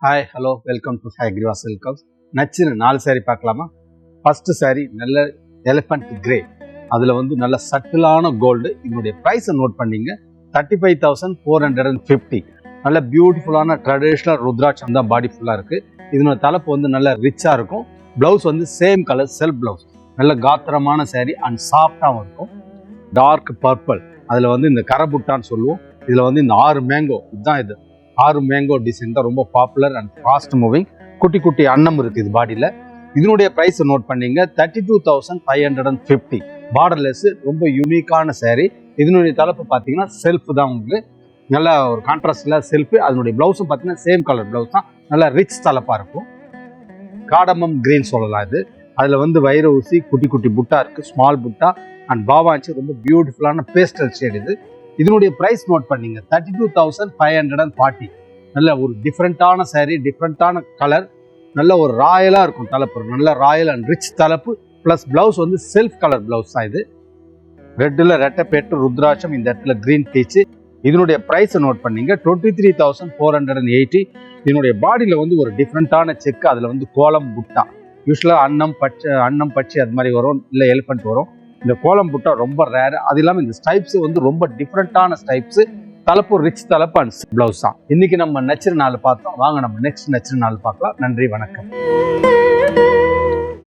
Hi hello welcome to Hayagriva silks. நச்சுன்னு 4 சாரீ பார்க்கலாமா? First sari நல்ல எலிஃபண்ட் கிரே, அதில் நல்ல சட்டிலான கோல்டு. இதனுடைய ப்ரைஸை நோட் பண்ணிங்க, 35,450. நல்ல பியூட்டிஃபுல்லான ட்ரெடிஷ்னல் ருத்ராட்சம் தான் பாடி ஃபுல்லாக இருக்குது. இதனோட தலைப்பு நல்ல ரிச்சாக இருக்கும். Blouse same colour self blouse, நல்ல காத்திரமான சாரீ அண்ட் சாஃப்டாகவும் இருக்கும். டார்க் பர்பிள், அதில் இந்த கரபுட்டான்னு சொல்லுவோம். இதில் இந்த 6 மேங்கோ, இதுதான் இது 6 மேங்கோ டிசைன் தான் ரொம்ப பாப்புலர் அண்ட் ஃபாஸ்ட் மூவிங். குட்டி குட்டி அன்னம் இருக்குது இது பாடியில். இதனுடைய ப்ரைஸை நோட் பண்ணிங்க, 32,550. பார்டர்லெஸ், ரொம்ப யூனிக்கான சாரீ. இதனுடைய தலைப்பு பார்த்தீங்கன்னா செல்ஃப் தான். உங்களுக்கு நல்ல ஒரு கான்ட்ராஸ்டில் செல்ஃபு. அதனுடைய ப்ளவுஸும் பார்த்தீங்கன்னா சேம் கலர் ப்ளவுஸ் தான், நல்லா ரிச் தலைப்பாக இருக்கும். காடமம் கிரீன் சொல்லலாம் இது. அதில் வைர ஊசி, குட்டி குட்டி புட்டா இருக்குது, ஸ்மால் புட்டா அண்ட் பாவாஞ்சி, ரொம்ப பியூட்டிஃபுல்லான பேஸ்டல் ஷேட் இது. இதனுடைய ப்ரைஸ் நோட் பண்ணீங்க, 32,540. நல்ல ஒரு டிஃப்ரெண்ட்டான சாரீ, டிஃப்ரெண்ட்டான கலர், நல்ல ஒரு ராயலாக இருக்கும் தலைப்பு, நல்ல ராயல் அண்ட் ரிச் தலைப்பு. Plus blouse self colour blouse தான் இது. ரெட்டில் ரெட்டப்பேட்டு ருத்ராட்சம், இந்த இடத்துல கிரீன் பீச்சு. இதனுடைய ப்ரைஸை நோட் பண்ணீங்க, 23,480. இதனுடைய பாடியில் ஒரு டிஃப்ரெண்ட்டான செக்கு, அதில் கோலம் புட்டா. யூஸ்வலாக அன்னம் பச்சை அது மாதிரி வரும், இல்லை எலிஃபண்ட் வரும். இந்த கோலம் புட்டா ரொம்ப ரேர். அது இல்லாமல் இந்த ஸ்டைப்ஸ் ரொம்ப டிஃப்ரெண்ட்டான ஸ்டைப்ஸ். தலைப்பு ரிச் தலைப்பு அண்ட் பிளவுஸ் தான். இன்னைக்கு நம்ம நச்சுரு 4 பார்த்தோம். வாங்க நம்ம நெக்ஸ்ட் நச்சுரு 4 பார்க்கலாம். நன்றி, வணக்கம்.